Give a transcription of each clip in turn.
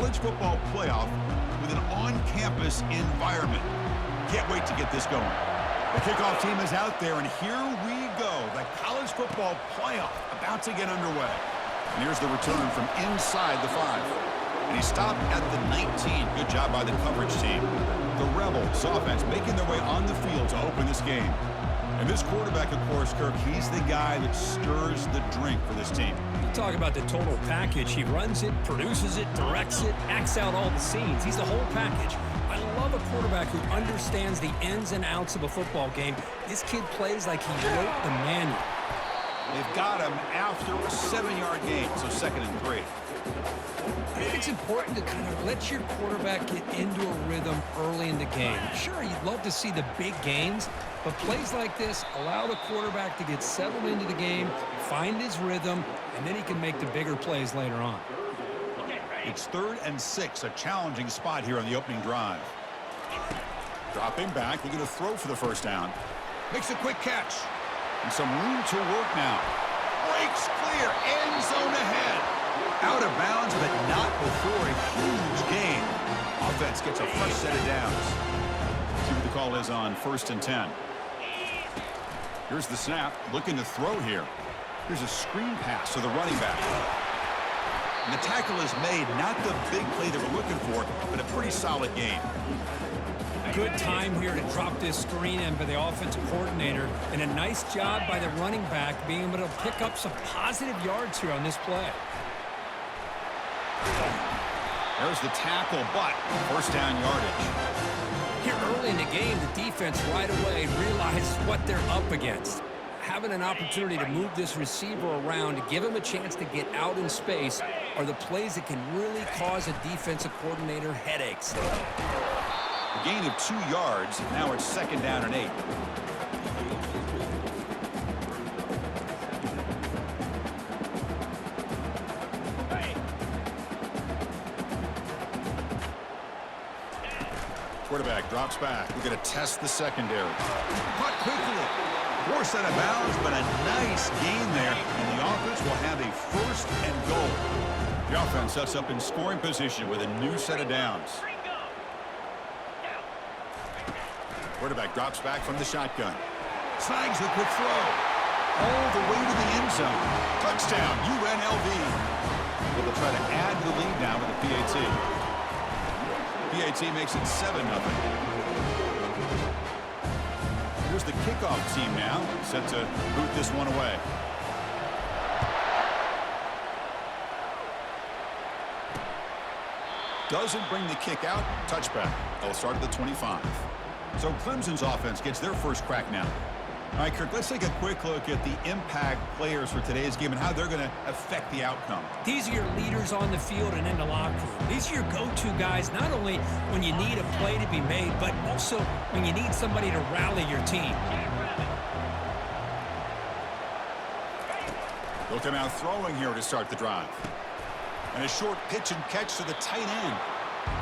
college football playoff with an on-campus environment. Can't wait to get this going. The kickoff team is out there, and here we go. The college football playoff about to get underway. And here's the return from inside the 5. And he stopped at the 19. Good job by the coverage team. The Rebels offense making their way on the field to open this game. And this quarterback, of course, Kirk, he's the guy that stirs the drink for this team. You talk about the total package. He runs it, produces it, directs it, acts out all the scenes. He's the whole package. I love a quarterback who understands the ins and outs of a football game. This kid plays like he wrote the manual. They've got him after a 7-yard gain, so 2nd and 3. I think it's important to kind of let your quarterback get into a rhythm early in the game. Sure, you'd love to see the big gains, but plays like this allow the quarterback to get settled into the game, find his rhythm, and then he can make the bigger plays later on. It's 3rd and 6, a challenging spot here on the opening drive. Dropping back, looking to throw for the first down. Makes a quick catch. And some room to work now. Breaks clear, end zone ahead. Out of bounds, but not before a huge gain. Offense gets a fresh set of downs. See what the call is on 1st and 10. Here's the snap, looking to throw here. Here's a screen pass to the running back. And the tackle is made, not the big play that we're looking for, but a pretty solid gain. Good time here to drop this screen in by the offensive coordinator, and a nice job by the running back being able to pick up some positive yards here on this play. There's the tackle, but first down yardage. Here early in the game, the defense right away realizes what they're up against. Having an opportunity to move this receiver around to give him a chance to get out in space are the plays that can really cause a defensive coordinator headaches. A gain of 2 yards. Now it's 2nd down and 8. Quarterback drops back. We're going to test the secondary. Caught quickly. Forced out of bounds, but a nice gain there. And the offense will have a 1st and goal. The offense sets up in scoring position with a new set of downs. Quarterback drops back from the shotgun. Snags the quick throw. All the way to the end zone. Touchdown, UNLV. Well, they'll try to add to the lead now with the PAT. PAT makes it 7-0. Here's the kickoff team now, set to boot this one away. Doesn't bring the kick out. Touchback. They'll start at the 25. So Clemson's offense gets their first crack now. All right, Kirk, let's take a quick look at the impact players for today's game and how they're going to affect the outcome. These are your leaders on the field and in the locker room. These are your go-to guys, not only when you need a play to be made, but also when you need somebody to rally your team. Look at now throwing here to start the drive. And a short pitch and catch to the tight end.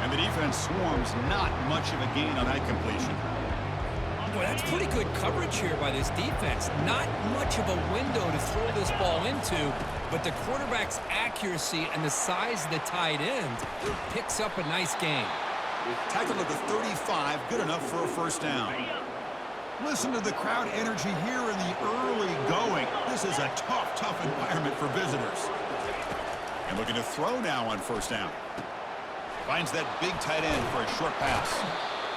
And the defense swarms, not much of a gain on that completion. Boy, that's pretty good coverage here by this defense. Not much of a window to throw this ball into, but the quarterback's accuracy and the size of the tight end picks up a nice gain. Tackled at the 35, good enough for a first down. Listen to the crowd energy here in the early going. This is a tough environment for visitors. And looking to throw now on first down. Finds that big tight end for a short pass.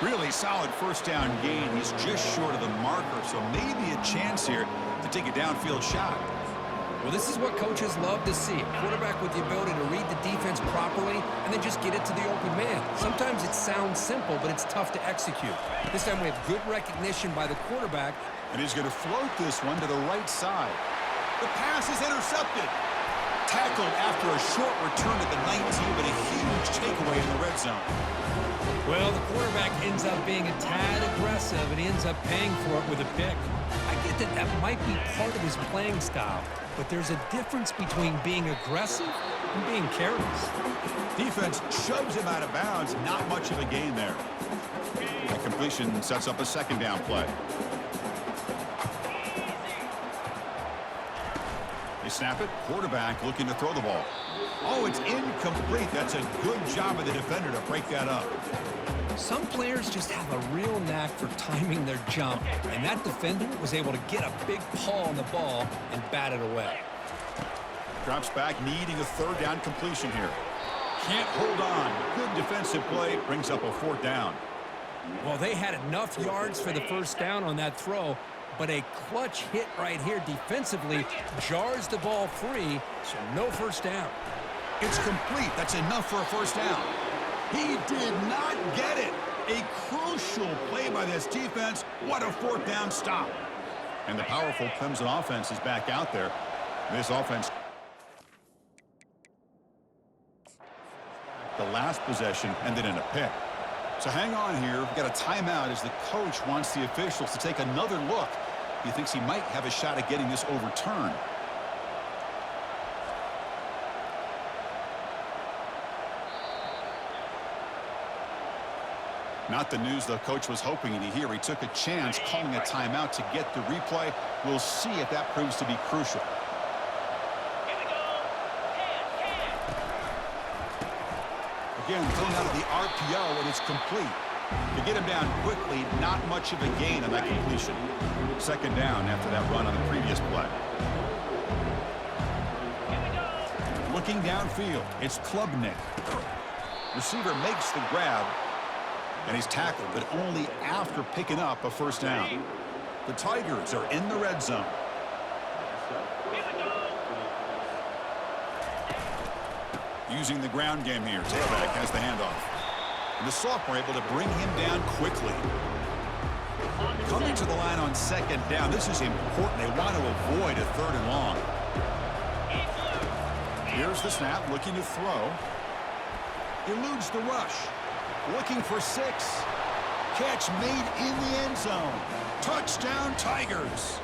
Really solid first down gain. He's just short of the marker, so maybe a chance here to take a downfield shot. Well, this is what coaches love to see. A quarterback with the ability to read the defense properly and then just get it to the open man. Sometimes it sounds simple, but it's tough to execute. This time we have good recognition by the quarterback. And he's going to float this one to the right side. The pass is intercepted. Tackled after a short return at the 19, but a huge takeaway in the red zone. Well, the quarterback ends up being a tad aggressive, and he ends up paying for it with a pick. I get that that might be part of his playing style, but there's a difference between being aggressive and being careless. Defense shoves him out of bounds. Not much of a gain there. That completion sets up a second down play. They snap it. Quarterback looking to throw the ball. Oh, it's incomplete. That's a good job of the defender to break that up. Some players just have a real knack for timing their jump, and that defender was able to get a big paw on the ball and bat it away. Drops back, needing a third down completion here. Can't hold on. Good defensive play. Brings up a fourth down. Well, they had enough yards for the first down on that throw, but a clutch hit right here defensively jars the ball free, so no first down. It's complete. That's enough for a first down. He did not get it. A crucial play by this defense. What a fourth down stop. And the powerful Clemson offense is back out there. This offense, the last possession ended in a pick. So hang on here. We've got a timeout as the coach wants the officials to take another look. He thinks he might have a shot at getting this overturned. Not the news the coach was hoping to hear. He took a chance calling a timeout to get the replay. We'll see if that proves to be crucial. Again, coming out of the RPO, and it's complete. To get him down quickly, not much of a gain on that completion. Second down after that run on the previous play. Looking downfield, it's Klubnik. Receiver makes the grab, and he's tackled, but only after picking up a first down. The Tigers are in the red zone. Using the ground game here. Tailback has the handoff. And the sophomore able to bring him down quickly. Coming to the line on second down. This is important. They want to avoid a third and long. Here's the snap, looking to throw. Eludes the rush. Looking for 6. Catch made in the end zone. Touchdown, Tigers.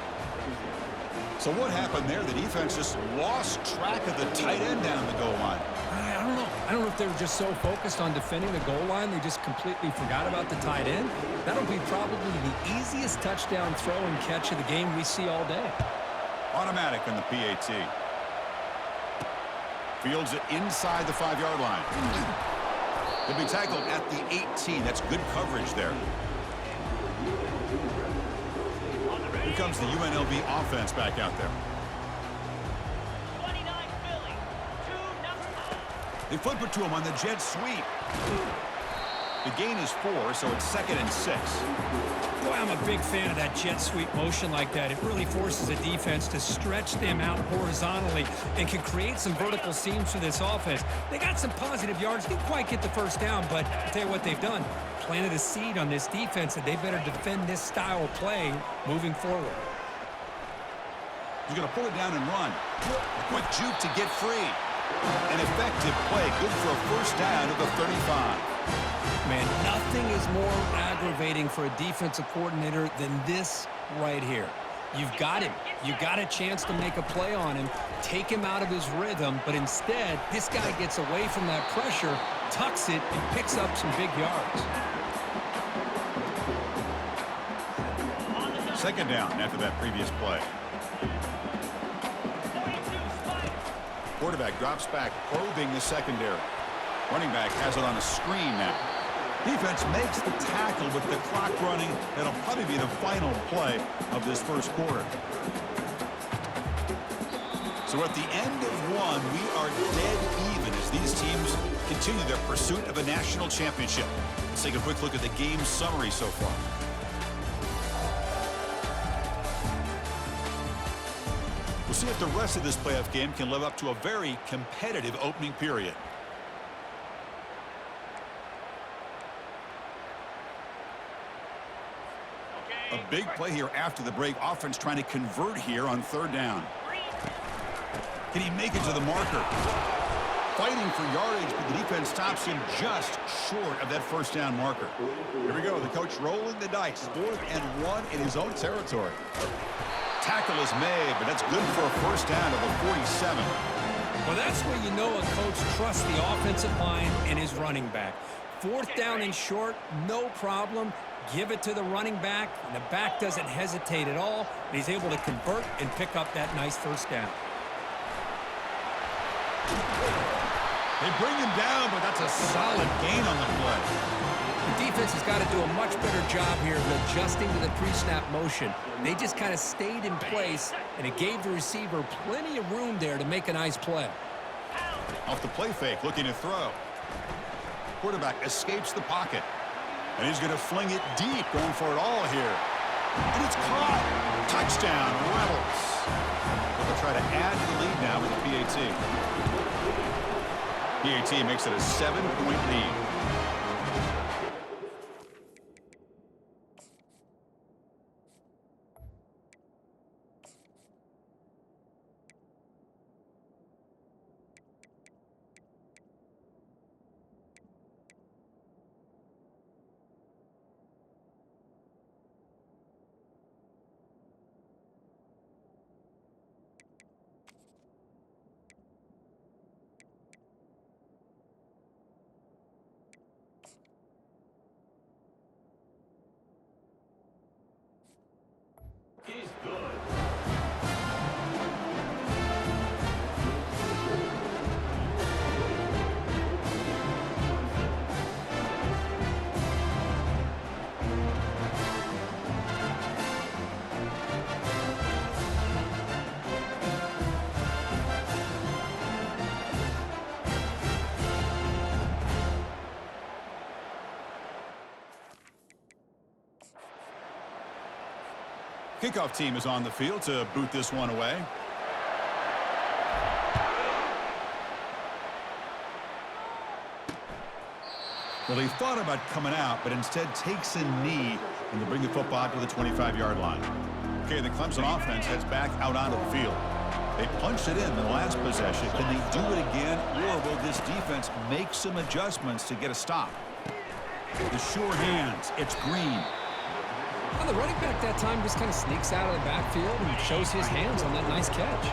So what happened there? The defense just lost track of the tight end down the goal line. I don't know. I don't know if they were just so focused on defending the goal line they just completely forgot about the tight end. That'll be probably the easiest touchdown throw and catch of the game we see all day. Automatic on the PAT. Fields it inside the 5-yard line. He'll be tackled at the 18. That's good coverage there. Here comes the UNLV offense back out there. They flip it to him on the jet sweep. The gain is 4, so it's 2nd and 6. Boy, I'm a big fan of that jet sweep motion like that. It really forces a defense to stretch them out horizontally and can create some vertical seams for this offense. They got some positive yards. Didn't quite get the first down, but I'll tell you what they've done. Planted a seed on this defense that they better defend this style of play moving forward. He's going to pull it down and run. A quick juke to get free. An effective play. Good for a first down at the 35. Man, nothing is more aggravating for a defensive coordinator than this right here. You've got him. You've got a chance to make a play on him, take him out of his rhythm, but instead, this guy gets away from that pressure, tucks it, and picks up some big yards. Second down after that previous play. Quarterback drops back, probing the secondary. Running back has it on a screen now. Defense makes the tackle with the clock running. That'll probably be the final play of this first quarter. So at the end of one, we are dead even as these teams continue their pursuit of a national championship. Let's take a quick look at the game summary so far. We'll see if the rest of this playoff game can live up to a very competitive opening period. A big play here after the break. Offense trying to convert here on third down. Can he make it to the marker? Fighting for yardage, but the defense stops him just short of that first down marker. Here we go. The coach rolling the dice. 4th and 1 in his own territory. Tackle is made, but that's good for a first down of the 47. Well, that's where you know a coach trusts the offensive line and his running back. 4th down and short, no problem. Give it to the running back, and the back doesn't hesitate at all. He's able to convert and pick up that nice first down. They bring him down, but that's a solid gain on the play. The defense has got to do a much better job here of adjusting to the pre-snap motion. They just kind of stayed in place, and it gave the receiver plenty of room there to make a nice play. Off the play fake, looking to throw. Quarterback escapes the pocket. And he's going to fling it deep, going for it all here. And it's caught. Touchdown, Rebels. So they'll try to add to the lead now with the PAT. PAT makes it a 7-point lead. Kickoff team is on the field to boot this one away. Well, he thought about coming out, but instead takes a knee, and they'll bring the football out to the 25-yard line. Okay, the Clemson offense heads back out onto the field. They punched it in the last possession. Can they do it again, or will this defense make some adjustments to get a stop? The sure hands. It's Green. Well, the running back that time just kind of sneaks out of the backfield and shows his hands on that nice catch.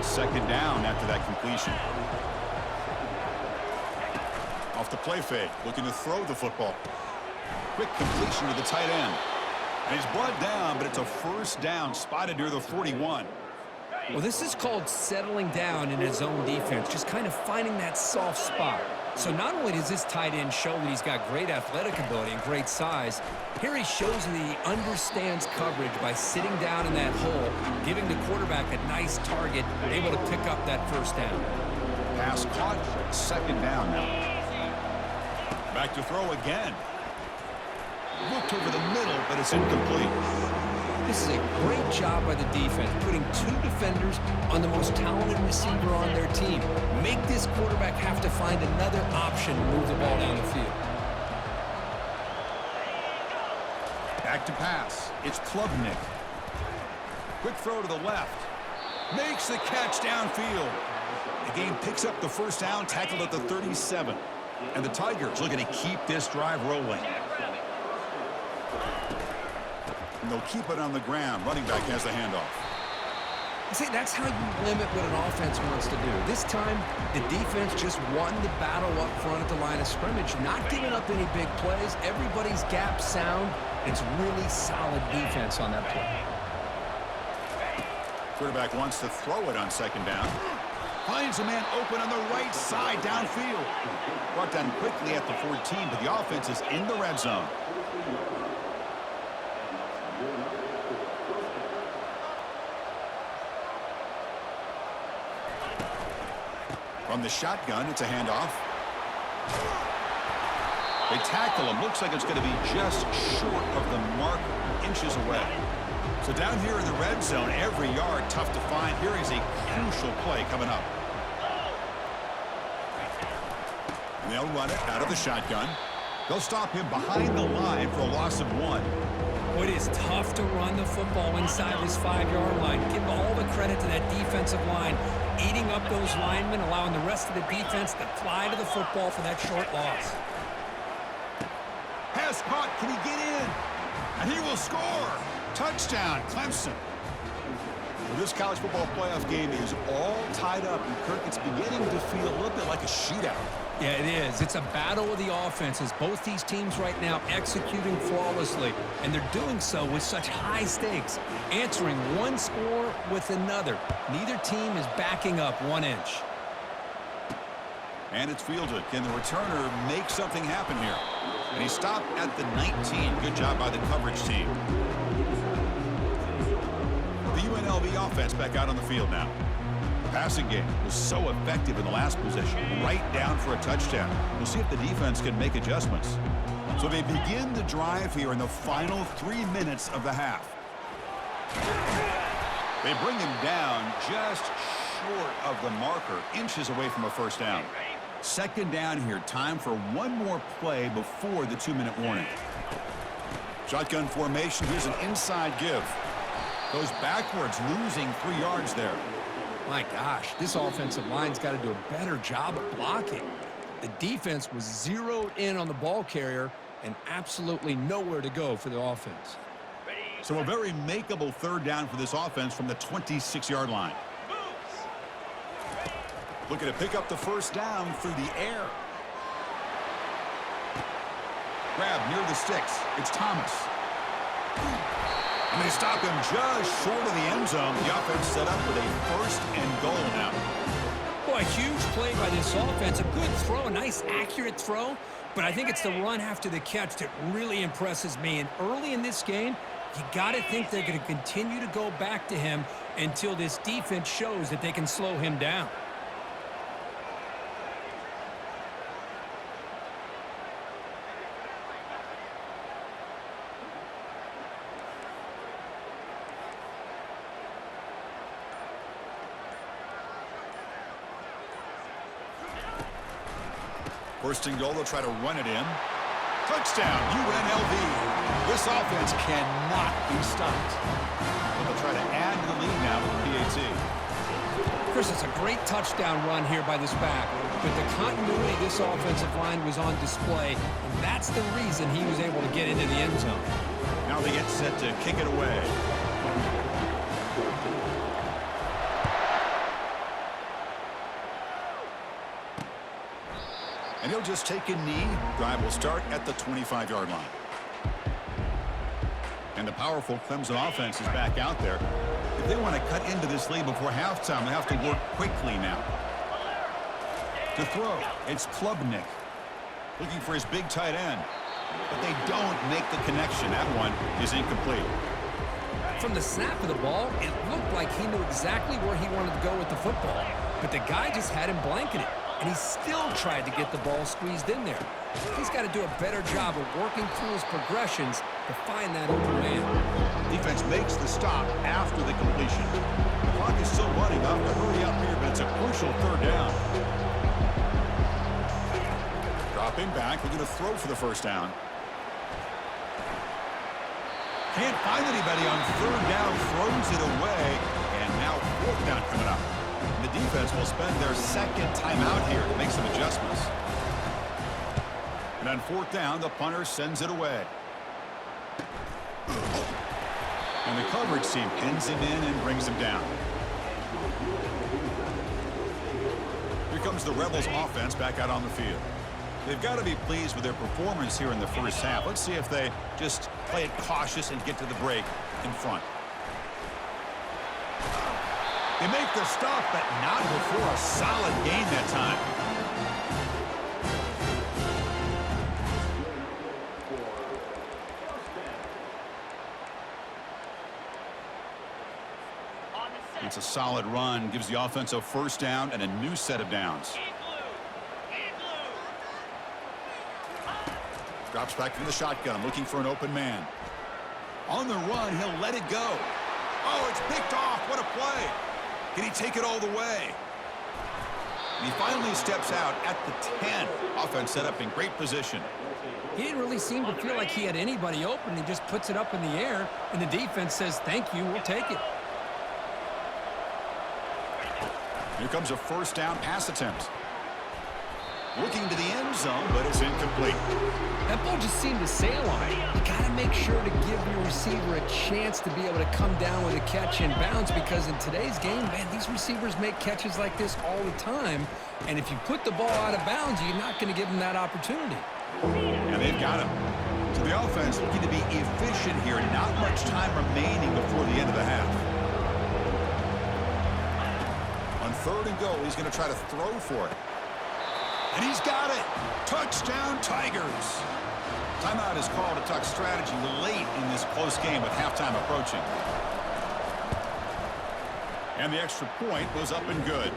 Second down after that completion. Off the play fake, looking to throw the football. Quick completion to the tight end. And he's brought down, but it's a first down spotted near the 41. Well, this is called settling down in his own defense, just kind of finding that soft spot. So not only does this tight end show that he's got great athletic ability and great size, here he shows that he understands coverage by sitting down in that hole, giving the quarterback a nice target, able to pick up that first down. Pass caught, second down now. Back to throw again. Looked over the middle, but it's incomplete. This is a great job by the defense, putting two defenders on the most talented receiver on their team. Make this quarterback have to find another option to move the ball down the field. Back to pass. It's Klubnik. Quick throw to the left. Makes the catch downfield. The game picks up the first down, tackled at the 37. And the Tigers looking to keep this drive rolling. And they'll keep it on the ground. Running back has the handoff. See, that's how you limit what an offense wants to do. This time, the defense just won the battle up front at the line of scrimmage, not giving up any big plays. Everybody's gap sound. It's really solid defense on that play. Quarterback wants to throw it on second down. Finds a man open on the right side downfield. Brought down quickly at the 14, but the offense is in the red zone. From the shotgun, it's a handoff. They tackle him. Looks like it's going to be just short of the mark, inches away. So down here in the red zone, every yard tough to find. Here is a crucial play coming up. And they'll run it out of the shotgun. They'll stop him behind the line for a loss of 1. It is tough to run the football inside this 5-yard line. Give all the credit to that defensive line, eating up those linemen, allowing the rest of the defense to fly to the football for that short loss. Pass caught. Can he get in? And he will score. Touchdown, Clemson. Well, this college football playoff game is all tied up, and Kirk, it's beginning to feel a little bit like a shootout. Yeah, it is. It's a battle of the offenses. Both these teams right now executing flawlessly, and they're doing so with such high stakes, answering one score with another. Neither team is backing up 1 inch. And it's fielded. Can the returner make something happen here? And he stopped at the 19. Good job by the coverage team. The UNLV offense back out on the field now. The passing game was so effective in the last possession, right down for a touchdown. We'll see if the defense can make adjustments. So they begin the drive here in the final 3 minutes of the half. They bring him down just short of the marker, inches away from a first down. Second down here, time for one more play before the 2-minute warning. Shotgun formation, here's an inside give. Goes backwards, losing 3 yards there. My gosh, this offensive line's got to do a better job of blocking. The defense was zeroed in on the ball carrier and absolutely nowhere to go for the offense. So a very makeable third down for this offense from the 26-yard line. Looking to pick up the first down through the air. Grab near the sticks. It's Thomas. And they stop him just short of the end zone. The offense set up with a first and goal now. Boy, a huge play by this offense. A good throw, a nice accurate throw. But I think it's the run after the catch that really impresses me. And early in this game, you got to think they're going to continue to go back to him until this defense shows that they can slow him down. First and goal, they'll try to run it in. Touchdown, UNLV. This offense cannot be stopped. But they'll try to add to the lead now with the PAT. Chris, it's a great touchdown run here by this back. But the continuity of this offensive line was on display, and that's the reason he was able to get into the end zone. Now they get set to kick it away. And he'll just take a knee. Drive will start at the 25-yard line. And the powerful Clemson offense is back out there. If they want to cut into this lead before halftime, they have to work quickly now. To throw, it's Klubnik. Looking for his big tight end. But they don't make the connection. That one is incomplete. From the snap of the ball, it looked like he knew exactly where he wanted to go with the football. But the guy just had him blanketed. And he still tried to get the ball squeezed in there. He's got to do a better job of working through his progressions to find that open man. Defense makes the stop after the completion. The clock is still running. I'll have to hurry up here, but it's a crucial third down. Dropping back, looking to throw for the first down. Can't find anybody on third down, throws it away, and now fourth down coming up. The defense will spend their second timeout here to make some adjustments. And on fourth down, the punter sends it away. And the coverage team pins him in and brings him down. Here comes the Rebels offense back out on the field. They've got to be pleased with their performance here in the first half. Let's see if they just play it cautious and get to the break in front. They make the stop, but not before a solid gain that time. It's a solid run, gives the offense a first down and a new set of downs. Drops back from the shotgun, looking for an open man. On the run, he'll let it go. Oh, it's picked off. What a play. Can he take it all the way? And he finally steps out at the 10. Offense set up in great position. He didn't really seem to feel like he had anybody open. He just puts it up in the air, and the defense says, thank you, we'll take it. Here comes a first down pass attempt. Looking to the end zone, but it's incomplete. That ball just seemed to sail on it. You got to make sure to give your receiver a chance to be able to come down with a catch and bounce, because in today's game, man, these receivers make catches like this all the time. And if you put the ball out of bounds, you're not going to give them that opportunity. And they've got him. So the offense looking to be efficient here. Not much time remaining before the end of the half. On third and goal, he's going to try to throw for it. And he's got it. Touchdown, Tigers. Timeout is called to talk strategy late in this close game with halftime approaching. And the extra point was up and good.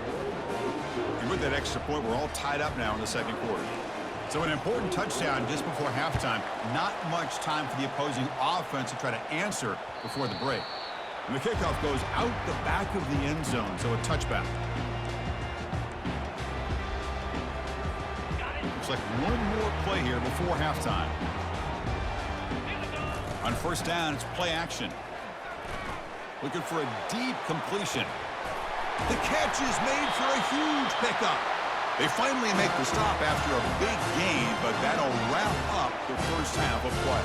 And with that extra point, we're all tied up now in the second quarter. So an important touchdown just before halftime. Not much time for the opposing offense to try to answer before the break. And the kickoff goes out the back of the end zone, so a touchback. Looks like one more play here before halftime. On first down, it's play action. Looking for a deep completion. The catch is made for a huge pickup. They finally make the stop after a big gain, but that'll wrap up the first half of play.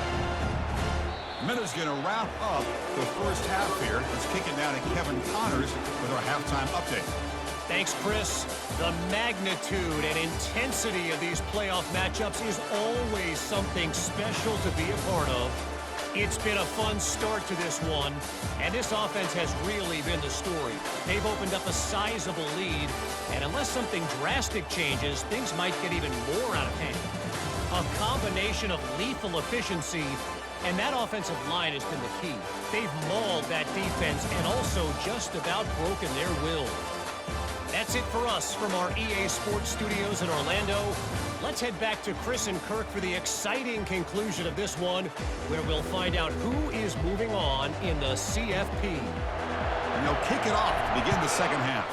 Minutes going to wrap up the first half here. Let's kick it down to Kevin Connors with our halftime update. Thanks, Chris. The magnitude and intensity of these playoff matchups is always something special to be a part of. It's been a fun start to this one, and this offense has really been the story. They've opened up a sizable lead, and unless something drastic changes, things might get even more out of hand. A combination of lethal efficiency, and that offensive line has been the key. They've mauled that defense and also just about broken their will. That's it for us from our EA Sports Studios in Orlando. Let's head back to Chris and Kirk for the exciting conclusion of this one, where we'll find out who is moving on in the CFP. And they'll kick it off to begin the second half.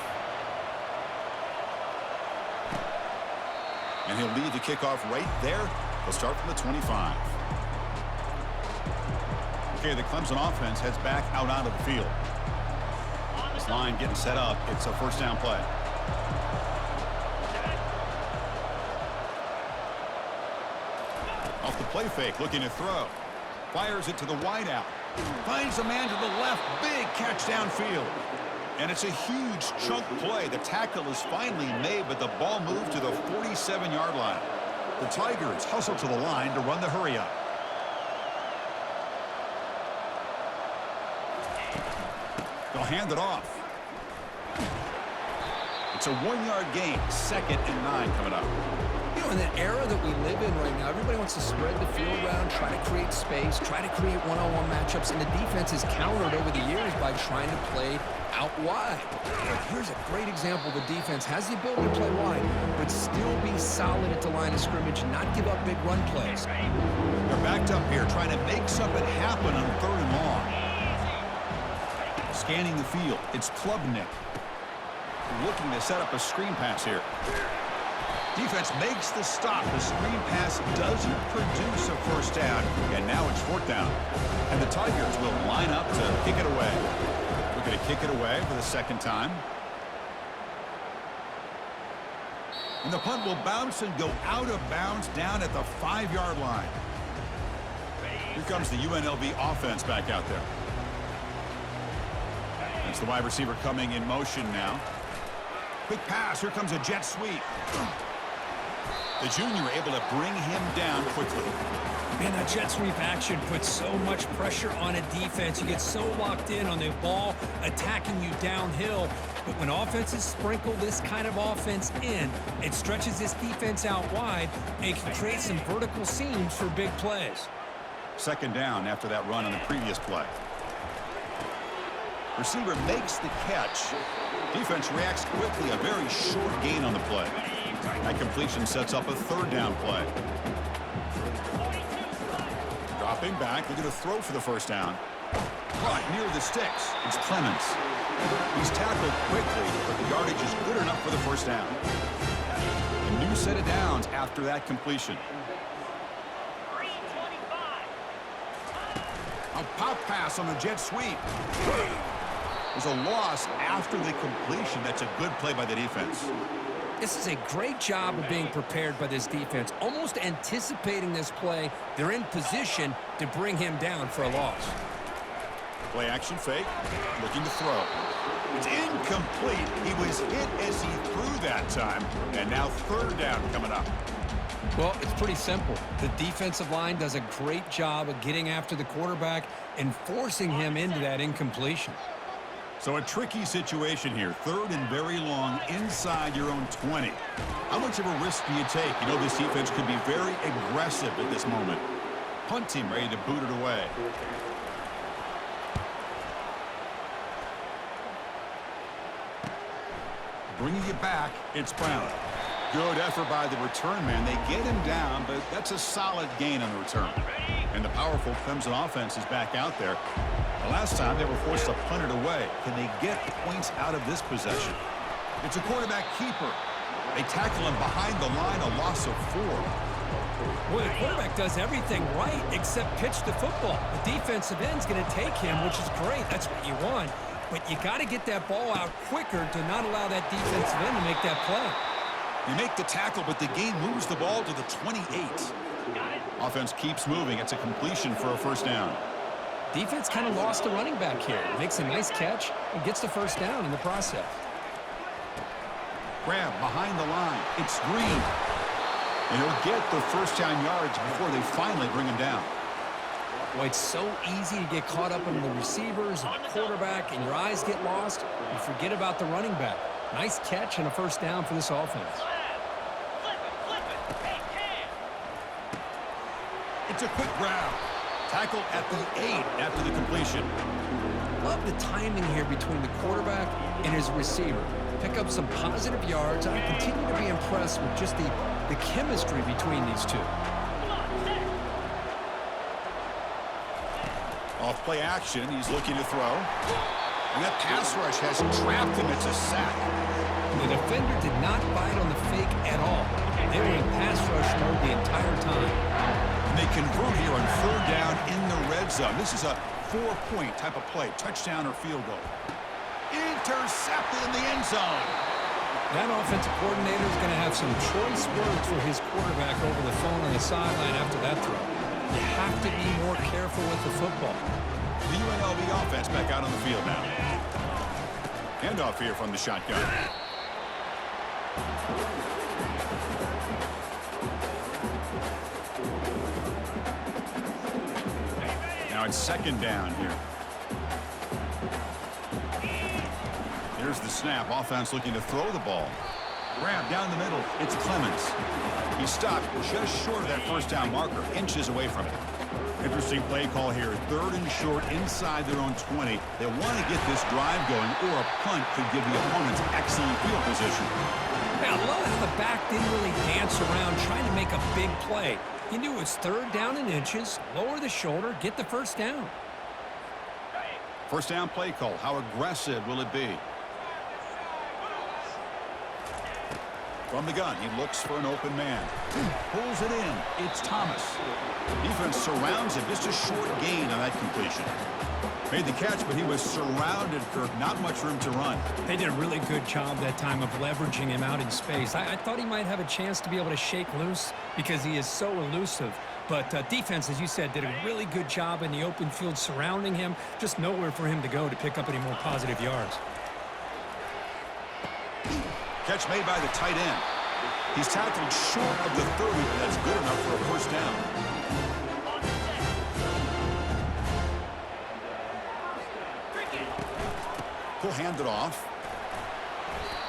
And he'll lead the kickoff right there. They'll start from the 25. Okay, the Clemson offense heads back out onto the field. This line getting set up. It's a first down play. Off the play fake, looking to throw. Fires it to the wideout. Finds a man to the left. Big catch downfield. And it's a huge chunk play. The tackle is finally made, but the ball moved to the 47-yard line. The Tigers hustle to the line to run the hurry up. They'll hand it off. It's a 1-yard gain. 2nd and 9 coming up. You know, in the era that we live in right now, everybody wants to spread the field around, try to create space, try to create one-on-one matchups, and the defense has countered over the years by trying to play out wide. But here's a great example. The defense has the ability to play wide, but still be solid at the line of scrimmage and not give up big run plays. They're backed up here, trying to make something happen on 3rd and long. Scanning the field, it's Klubnik. Looking to set up a screen pass here. Defense makes the stop. The screen pass doesn't produce a first down, and now it's 4th down. And the Tigers will line up to kick it away. We're going to kick it away for the 2nd time. And the punt will bounce and go out of bounds down at the 5-yard line. Here comes the UNLV offense back out there. It's the wide receiver coming in motion now. Quick pass. Here comes a jet sweep. The junior able to bring him down quickly. Man, that jet sweep action puts so much pressure on a defense. You get so locked in on the ball attacking you downhill. But when offenses sprinkle this kind of offense in, it stretches this defense out wide and can create some vertical seams for big plays. 2nd down after that run on the previous play. Receiver makes the catch. Defense reacts quickly. A very short gain on the play. That completion sets up a 3rd down play. Dropping back. Looking to throw for the first down. Caught near the sticks. It's Clemens. He's tackled quickly, but the yardage is good enough for the first down. A new set of downs after that completion. A pop pass on the jet sweep. There's a loss after the completion. That's a good play by the defense. This is a great job of being prepared by this defense, almost anticipating this play. They're in position to bring him down for a loss. Play action fake, looking to throw. It's incomplete. He was hit as he threw that time, and now 3rd down coming up. Well, it's pretty simple. The defensive line does a great job of getting after the quarterback and forcing him into that incompletion. So a tricky situation here. Third and very long inside your own 20. How much of a risk do you take? You know, this defense could be very aggressive at this moment. Punt team ready to boot it away. Bringing it back, it's Brown. Good effort by the return man. They get him down, but that's a solid gain on the return. And the powerful Clemson offense is back out there. The last time they were forced to punt it away. Can they get points out of this possession? It's a quarterback keeper. They tackle him behind the line, a loss of 4. Well, the quarterback does everything right except pitch the football. The defensive end's going to take him, which is great. That's what you want. But you got to get that ball out quicker to not allow that defensive end to make that play. You make the tackle, but the gain moves the ball to the 28. Offense keeps moving. It's a completion for a first down. Defense kind of lost the running back here. Makes a nice catch and gets the first down in the process. Grab behind the line. It's Green. And he'll get the first down yards before they finally bring him down. Boy, it's so easy to get caught up in the receivers and the quarterback, and your eyes get lost. You forget about the running back. Nice catch and a first down for this offense. It's a quick grab. Tackle at the 8 after the completion. Love the timing here between the quarterback and his receiver. Pick up some positive yards. I continue to be impressed with just the chemistry between these two. Off play action, he's looking to throw. And that pass rush has trapped him. It's a sack. The defender did not bite on the fake at all. They were in pass rush mode the entire time. And they convert here on 4th down in the red zone. This is a 4-point type of play, touchdown or field goal. Intercepted in the end zone. That offensive coordinator is going to have some choice words for his quarterback over the phone on the sideline after that throw. You have to be more careful with the football. The UNLV offense back out on the field now. Handoff here from the shotgun. Now it's 2nd down here. Here's the snap. Offense looking to throw the ball. Grab down the middle. It's Clemens. He stopped just short of that first down marker, inches away from it. Interesting play call here. 3rd and short inside their own 20. They want to get this drive going, or a punt could give the opponents excellent field position. I love how the back didn't really dance around trying to make a big play. He knew it was 3rd down in inches. Lower the shoulder, get the first down. First down play call. How aggressive will it be? From the gun, he looks for an open man. Pulls it in. It's Thomas. Defense surrounds him. Just a short gain on that completion. Made the catch, but he was surrounded, Kirk. Not much room to run. They did a really good job that time of leveraging him out in space. I thought he might have a chance to be able to shake loose because he is so elusive. But defense, as you said, did a really good job in the open field surrounding him. Just nowhere for him to go to pick up any more positive yards. Catch made by the tight end. He's tackled short of the 30, but that's good enough for a first down. He'll hand it off.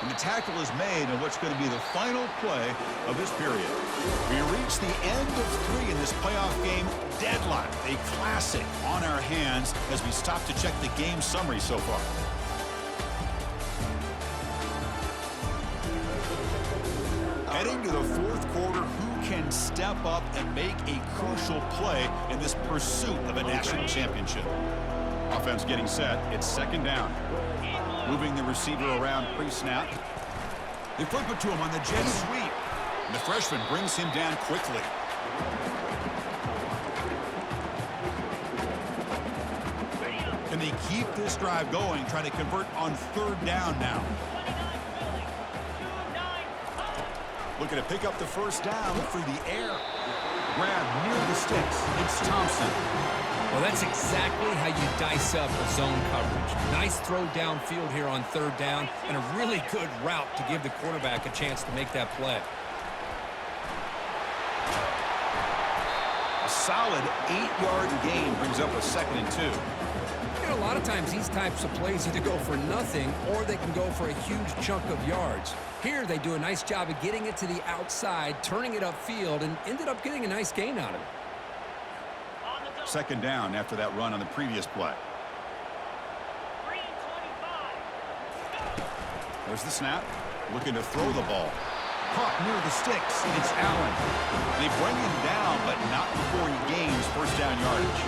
And the tackle is made on what's going to be the final play of this period. We reach the end of 3 in this playoff game. Deadlock, a classic on our hands as we stop to check the game summary so far. Heading to the 4th quarter, who can step up and make a crucial play in this pursuit of a national championship? Offense getting set. It's 2nd down. Moving the receiver around pre-snap. They flip it to him on the jet sweep. And the freshman brings him down quickly. Can they keep this drive going, trying to convert on 3rd down now? Looking to pick up the first down through the air. Grab near the sticks. It's Thompson. Well, that's exactly how you dice up a zone coverage. Nice throw downfield here on 3rd down, and a really good route to give the quarterback a chance to make that play. A solid 8-yard gain brings up a 2nd and 2. And a lot of times these types of plays either go for nothing or they can go for a huge chunk of yards. Here they do a nice job of getting it to the outside, turning it upfield, and ended up getting a nice gain out of it. Second down after that run on the previous play. There's the snap. Looking to throw the ball. Caught near the sticks. It's Allen. They bring him down, but not before he gains first down yardage.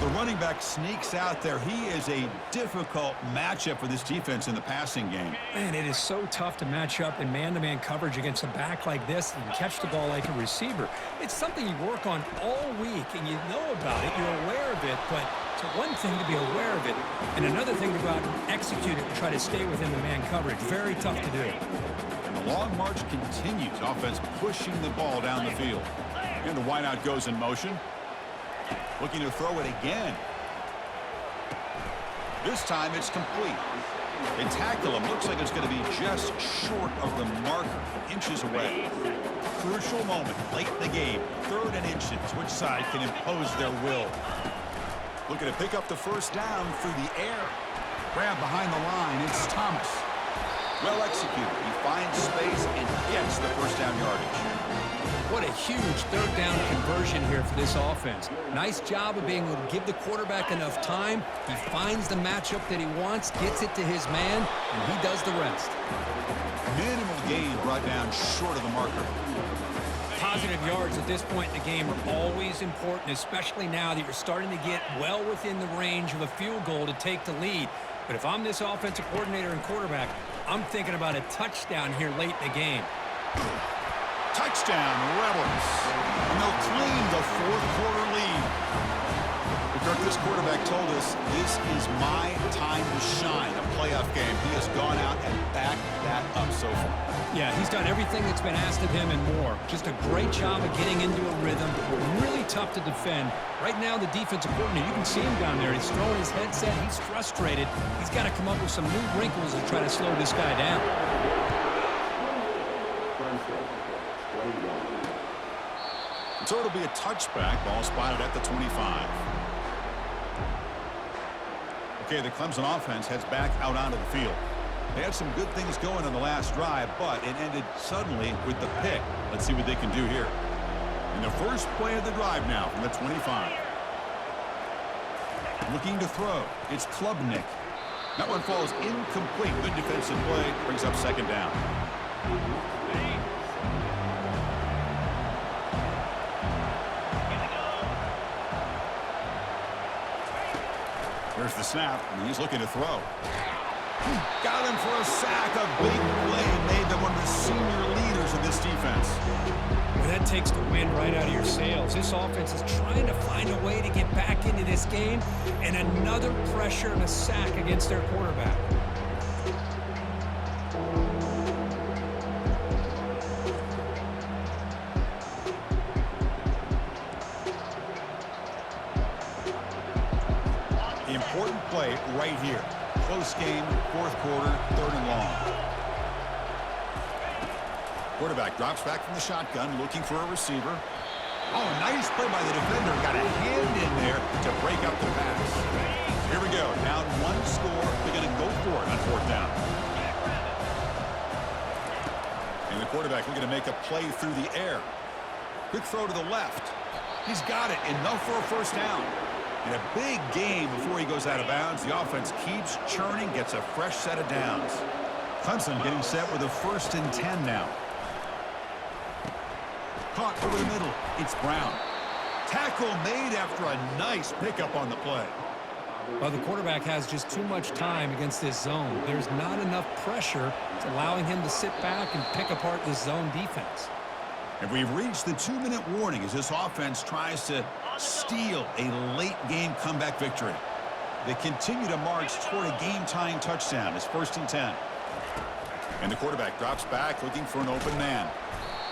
The running back sneaks out there. He is a difficult matchup for this defense in the passing game. Man, it is so tough to match up in man-to-man coverage against a back like this and catch the ball like a receiver. It's something you work on all week, and you know about it. You're aware of it, but it's one thing to be aware of it, and another thing to go out and execute it and try to stay within the man coverage. Very tough to do. And the long march continues. Offense pushing the ball down the field. And the wideout goes in motion. Looking to throw it again. This time it's complete. They tackle him. Looks like it's going to be just short of the marker. Inches away. Crucial moment late in the game. 3rd and inches. Which side can impose their will? Looking to pick up the first down through the air. Grab behind the line. It's Thomas. Well executed. He finds space and gets the first down yardage. What a huge 3rd down conversion here for this offense. Nice job of being able to give the quarterback enough time. He finds the matchup that he wants, gets it to his man, and he does the rest. Minimal gain brought down short of the marker. Positive yards at this point in the game are always important, especially now that you're starting to get well within the range of a field goal to take the lead. But if I'm this offensive coordinator and quarterback, I'm thinking about a touchdown here late in the game. Touchdown, Rebels. And they'll claim the 4th quarter lead. But Kirk, this quarterback told us, this is my time to shine, a playoff game. He has gone out and backed that up so far. Yeah, he's done everything that's been asked of him and more. Just a great job of getting into a rhythm. Really tough to defend. Right now, the defensive coordinator, you can see him down there. He's throwing his headset. He's frustrated. He's got to come up with some new wrinkles and try to slow this guy down. So it'll be a touchback. Ball spotted at the 25. Okay, the Clemson offense heads back out onto the field. They had some good things going on the last drive, but it ended suddenly with the pick. Let's see what they can do here. In the first play of the drive now from the 25. Looking to throw. It's Klubnik. That one falls incomplete. Good defensive play. Brings up second down. There's the snap, and he's looking to throw. Got him for a sack. A big play made them one of the senior leaders of this defense. Well, that takes the wind right out of your sails. This offense is trying to find a way to get back into this game, and another pressure and a sack against their quarterback. The important play right here. Close game, 4th quarter, 3rd and long. Quarterback drops back from the shotgun, looking for a receiver. Oh, nice play by the defender. Got a hand in there to break up the pass. Here we go. Down 1 score. They're going to go for it on 4th down. And the quarterback looking to make a play through the air. Quick throw to the left. He's got it. Enough for a first down. In a big game before he goes out of bounds, the offense keeps churning, gets a fresh set of downs. Clemson getting set with a 1st and 10 now. Caught over the middle. It's Brown. Tackle made after a nice pickup on the play. Well, the quarterback has just too much time against this zone. There's not enough pressure to allowing him to sit back and pick apart this zone defense. And we've reached the 2-minute warning as this offense tries to steal a late-game comeback victory. They continue to march toward a game-tying touchdown. It's 1st and 10. And the quarterback drops back looking for an open man.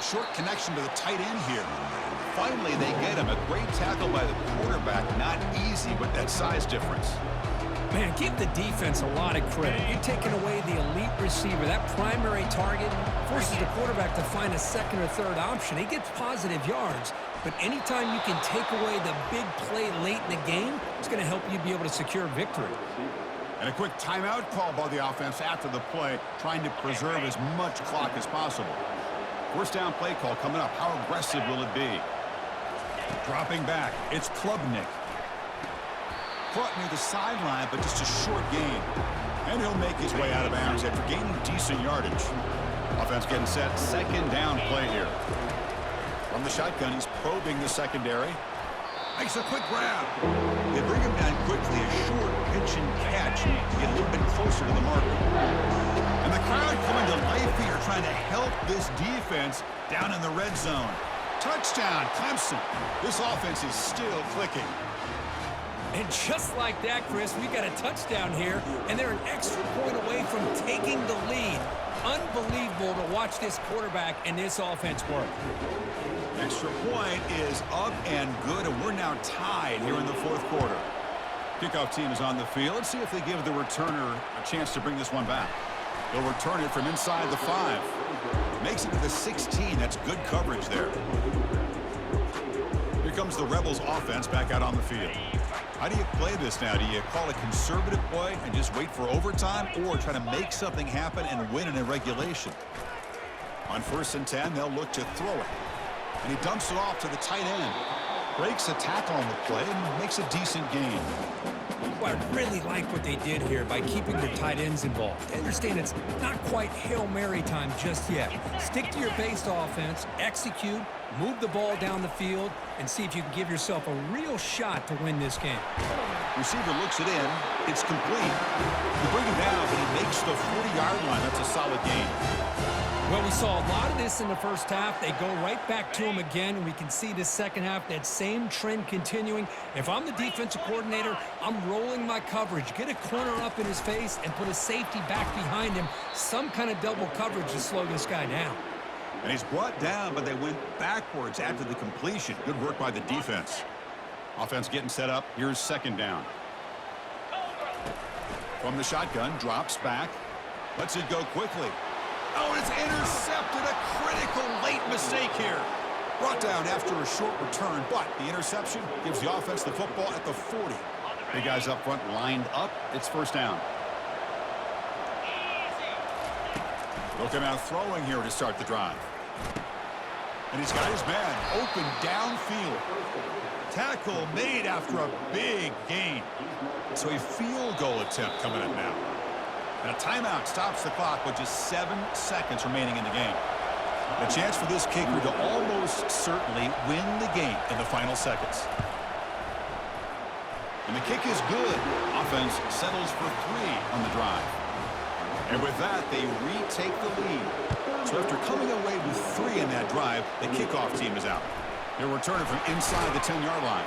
Short connection to the tight end here. Finally, they get him. A great tackle by the quarterback. Not easy with that size difference. Man, give the defense a lot of credit. You're taking away the elite receiver. That primary target forces the quarterback to find a second or third option. He gets positive yards, but anytime you can take away the big play late in the game, it's going to help you be able to secure victory. And a quick timeout call by the offense after the play, trying to preserve as much clock as possible. First down play call coming up. How aggressive will it be? Dropping back, it's Klubnik. Caught near the sideline, but just a short gain. And he'll make his way out of bounds after gaining decent yardage. Offense getting set. Second down play here. From the shotgun, he's probing the secondary. Makes a quick grab. They bring him down quickly. A short pitch and catch to get a little bit closer to the marker. And the crowd coming to life here, trying to help this defense down in the red zone. Touchdown, Clemson. This offense is still clicking. And just like that, Chris, we got a touchdown here, and they're an extra point away from taking the lead. Unbelievable to watch this quarterback and this offense work. Extra point is up and good, and we're now tied here in the fourth quarter. Kickoff team is on the field. Let's see if they give the returner a chance to bring this one back. They'll return it from inside the 5. Makes it to the 16. That's good coverage there. Here comes the Rebels offense back out on the field. How do you play this now? Do you call a conservative play and just wait for overtime, or try to make something happen and win in a regulation? On 1st and 10, they'll look to throw it. And he dumps it off to the tight end. Breaks a tackle on the play and makes a decent gain. Well, I really like what they did here by keeping their tight ends involved. I understand it's not quite Hail Mary time just yet. Stick to your base offense, execute, move the ball down the field, and see if you can give yourself a real shot to win this game. Receiver looks it in. It's complete. You bring him down, but he makes the 40-yard line. That's a solid gain. Well, we saw a lot of this in the first half. They go right back to him again, and we can see this second half, that same trend continuing. If I'm the defensive coordinator, I'm rolling my coverage. Get a corner up in his face and put a safety back behind him. Some kind of double coverage to slow this guy down. And he's brought down, but they went backwards after the completion. Good work by the defense. Offense getting set up. Here's second down. From the shotgun, drops back. Lets it go quickly. Oh, it's intercepted. A critical late mistake here. Brought down after a short return, but the interception gives the offense the football at the 40. The guys up front lined up. It's first down. They'll come out throwing here to start the drive. And he's got his man open downfield. Tackle made after a big gain. So a field goal attempt coming up now. And a timeout stops the clock with just 7 seconds remaining in the game. A chance for this kicker to almost certainly win the game in the final seconds. And the kick is good. Offense settles for 3 on the drive. And with that, they retake the lead. So after coming away with 3 in that drive, the kickoff team is out. They're returning from inside the 10-yard line.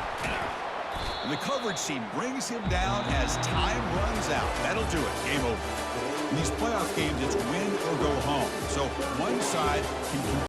And the coverage team brings him down as time runs out. That'll do it. Game over. In these playoff games, it's win or go home. So one side can